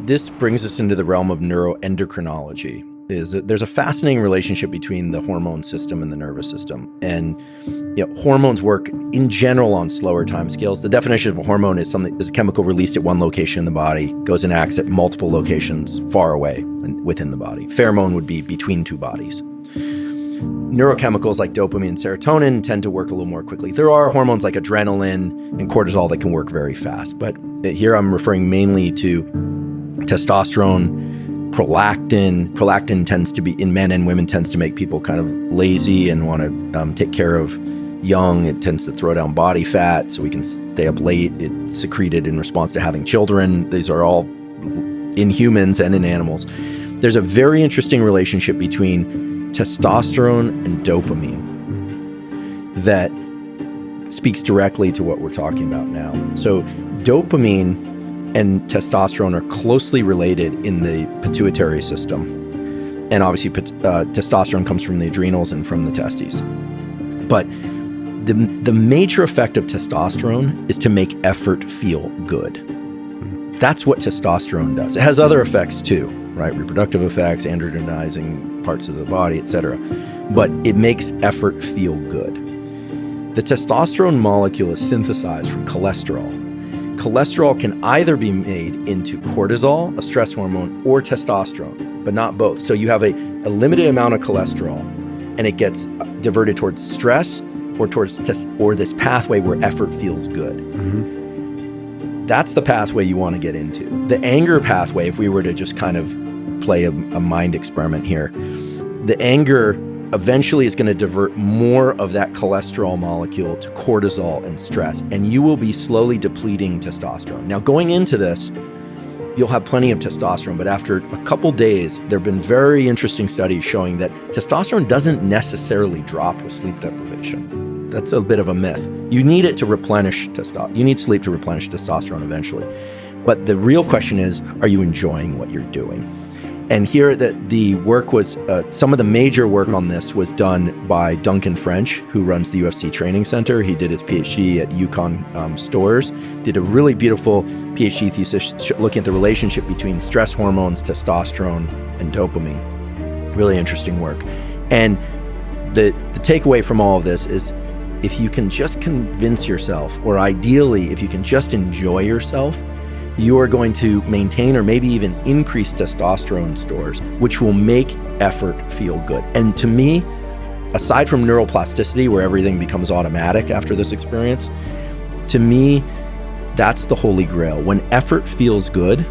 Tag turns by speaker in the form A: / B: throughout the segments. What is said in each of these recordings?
A: this brings us into the realm of neuroendocrinology. There's a fascinating relationship between the hormone system and the nervous system. And hormones work in general on slower timescales. The definition of a hormone is a chemical released at one location in the body, goes and acts at multiple locations far away and within the body. Pheromone would be between two bodies. Neurochemicals like dopamine and serotonin tend to work a little more quickly. There are hormones like adrenaline and cortisol that can work very fast, but here I'm referring mainly to testosterone, prolactin. Prolactin tends to be, in men and women, tends to make people kind of lazy and want to take care of young. It tends to throw down body fat so we can stay up late. It's secreted in response to having children. These are all in humans and in animals. There's a very interesting relationship between testosterone and dopamine that speaks directly to what we're talking about now. So dopamine and testosterone are closely related in the pituitary system. And obviously testosterone comes from the adrenals and from the testes. But the major effect of testosterone is to make effort feel good. That's what testosterone does. It has other effects too, right? Reproductive effects, androgenizing parts of the body, etc. But it makes effort feel good. The testosterone molecule is synthesized from cholesterol. Cholesterol can either be made into cortisol, a stress hormone, or testosterone, but not both. So you have a limited amount of cholesterol, and it gets diverted towards stress or towards or this pathway where effort feels good. Mm-hmm. That's the pathway you want to get into. The anger pathway, if we were to just kind of play a mind experiment here, the anger eventually is going to divert more of that cholesterol molecule to cortisol and stress, and you will be slowly depleting testosterone. Now, going into this, you'll have plenty of testosterone, but after a couple days, there have been very interesting studies showing that testosterone doesn't necessarily drop with sleep deprivation. That's a bit of a myth. You need it to replenish testosterone. You need sleep to replenish testosterone eventually. But the real question is, are you enjoying what you're doing? And here the work was, some of the major work on this was done by Duncan French, who runs the UFC Training Center. He did his PhD at UConn Storrs, did a really beautiful PhD thesis looking at the relationship between stress hormones, testosterone, and dopamine. Really interesting work. And the takeaway from all of this is, if you can just convince yourself, or ideally, if you can just enjoy yourself, you are going to maintain or maybe even increase testosterone stores, which will make effort feel good. And to me, aside from neuroplasticity, where everything becomes automatic after this experience, to me, that's the holy grail. When effort feels good,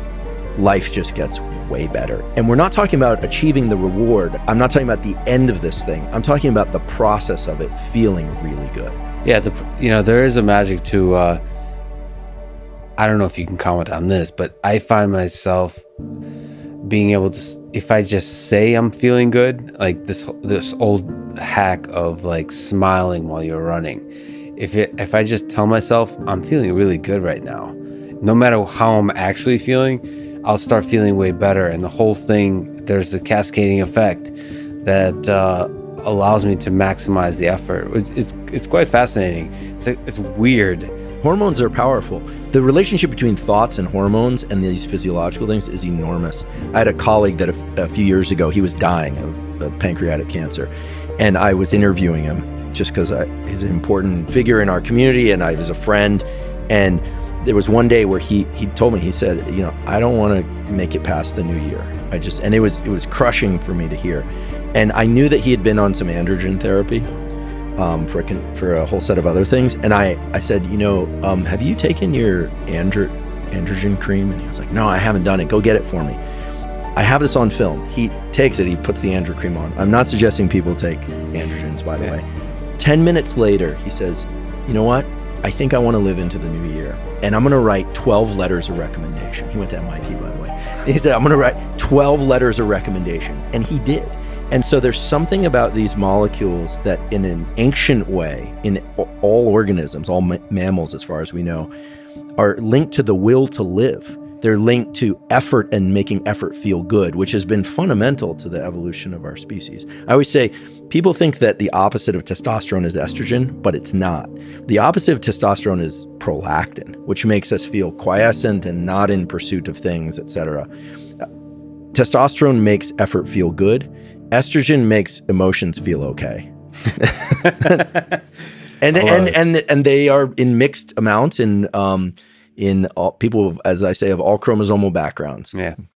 A: life just gets way better. And we're not talking about achieving the reward. I'm not talking about the end of this thing. I'm talking about the process of it feeling really good.
B: Yeah, there is a magic to I don't know if you can comment on this, but I find myself being able to, if I just say I'm feeling good, like this old hack of like smiling while you're running. If I just tell myself I'm feeling really good right now, no matter how I'm actually feeling, I'll start feeling way better. And the whole thing, there's the cascading effect that allows me to maximize the effort. It's quite fascinating. It's weird.
A: Hormones are powerful. The relationship between thoughts and hormones and these physiological things is enormous. I had a colleague that a few years ago, he was dying of pancreatic cancer. And I was interviewing him just because he's an important figure in our community and I was a friend. And there was one day where he told me, he said, I don't want to make it past the new year. And it was crushing for me to hear. And I knew that he had been on some androgen therapy. For a whole set of other things. And I said, have you taken your androgen cream? And he was like, no, I haven't done it. Go get it for me. I have this on film. He takes it, he puts the androgen cream on. I'm not suggesting people take androgens, by the way. 10 minutes later, he says, you know what? I think I want to live into the new year. And I'm going to write 12 letters of recommendation. He went to MIT, by the way. He said, I'm going to write 12 letters of recommendation. And he did. And so there's something about these molecules that in an ancient way, in all organisms, all mammals as far as we know, are linked to the will to live. They're linked to effort and making effort feel good, which has been fundamental to the evolution of our species. I always say people think that the opposite of testosterone is estrogen, but it's not. The opposite of testosterone is prolactin, which makes us feel quiescent and not in pursuit of things, etc. Testosterone makes effort feel good. Estrogen makes emotions feel okay. and they are in mixed amounts in all, people, as I say, of all chromosomal backgrounds.
B: Yeah.